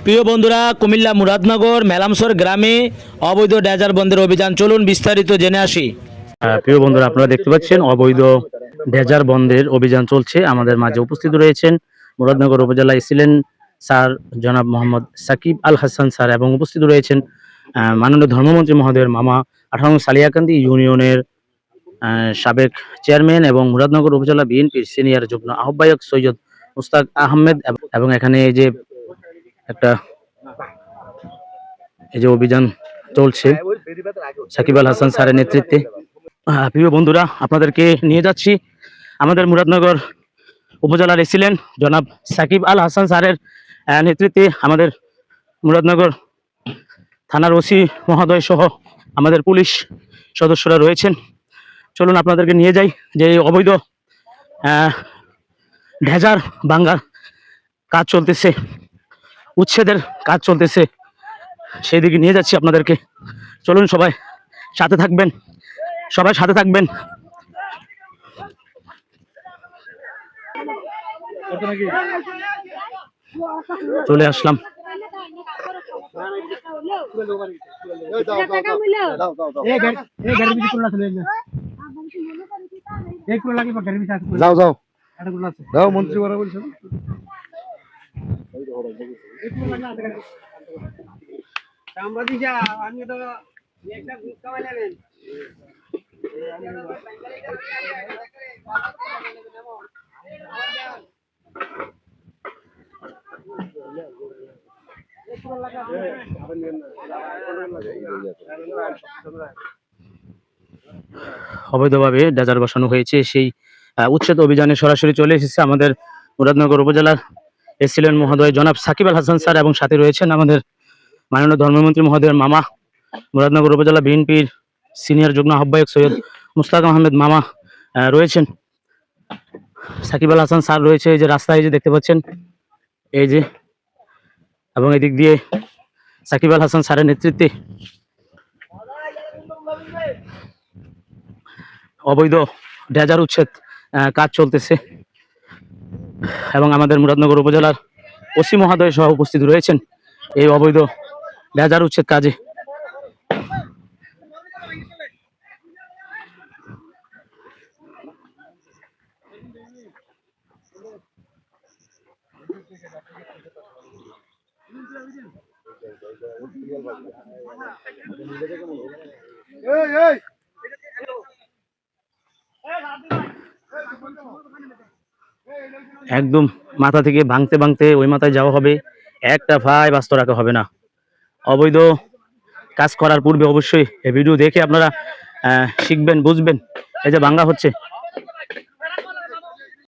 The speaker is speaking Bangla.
প্রিয় বন্ধুরা, কুমিল্লা মুরাদনগর মেলামসর গ্রামে অবৈধ ডেজার বন্ধের অভিযান, চলুন বিস্তারিত জেনে আসি। প্রিয় বন্ধুরা, আপনারা দেখতে পাচ্ছেন অবৈধ ডেজার বন্ধের অভিযান চলছে। আমাদের মাঝে উপস্থিত রয়েছেন মুরাদনগর উপজেলা এসিলেন স্যার জনাব মোহাম্মদ সাকিব আল হাসান স্যার এবং উপস্থিত রয়েছেন মাননীয় ধর্মমন্ত্রী মহোদয়ের মামা 18 সালিয়াকান্দি ইউনিয়নের সাবেক চেয়ারম্যান এবং মুরাদনগর উপজেলা বিএনপির সিনিয়র যুগ্ম আহ্বায়ক সৈয়দ মুস্তাক আহমেদ এবং এখানে এই যে অভিযান চলছে সাকিব আল হাসান স্যারের নেতৃত্বে। প্রিয় বন্ধুরা, আপনাদেরকে নিয়ে যাচ্ছি আমাদের মুরাদনগর উপজেলার এসিলেন জনাব সাকিব আল হাসান স্যারের নেতৃত্বে আমাদের মুরাদনগর থানার ওসি মহোদয় সহ আমাদের পুলিশ সদস্যরা রয়েছেন। চলুন আপনাদেরকে নিয়ে যাই যে এই অবৈধ ঢেজার ভাঙ্গার কাজ চলতেছে, উচ্ছেদের কাজ চলতেছে, সেই দিকে নিয়ে যাচ্ছি আপনাদেরকে। চলুন সবাই সাথে থাকবেন, সবাই সাথে থাকবেন। চলে আসলাম। যাও যাও যাও মন্ত্রী বলা বলছেন। অবৈধভাবে ডেজার বসানো হয়েছে, সেই উচ্ছেদ অভিযানে সরাসরি চলে এসেছে আমাদের মুরাদনগর উপজেলার এসিলেন মহোদয় জনাব সাকিব আল হাসান স্যার এবং সাথে রয়েছেন আমাদের মাননীয় ধর্মমন্ত্রী মহোদয়ের মামা মুরাদনগর উপজেলা বিএনপির সিনিয়র যুগ্ম আহ্বায়ক সৈয়দ মুস্তাক আহমেদ মামা রয়েছেন। সাকিব আল হাসান স্যার রয়েছে এই যে রাস্তায়, যে দেখতে পাচ্ছেন এই যে, এবং এদিক দিয়ে সাকিব আল হাসান স্যারের নেতৃত্বে অবৈধ ডেজার উচ্ছেদ কাজ চলতেছে এবং আমাদের মুরাদনগর উপজেলার ওসি মহোদয় সহ উপস্থিত রয়েছেন এই অবৈধ ডেজার উচ্ছেদ কাজে। একদম মাথা থেকে ভাঙতে ভাঙতে ওই মাথায় যাওয়া হবে, একটা ভাই বাস্ত রাখা হবে না। অবৈধ কাজ করার পূর্বে অবশ্যই এই ভিডিও দেখে আপনারা শিখবেন, বুঝবেন। এই যে ভাঙ্গা হচ্ছে,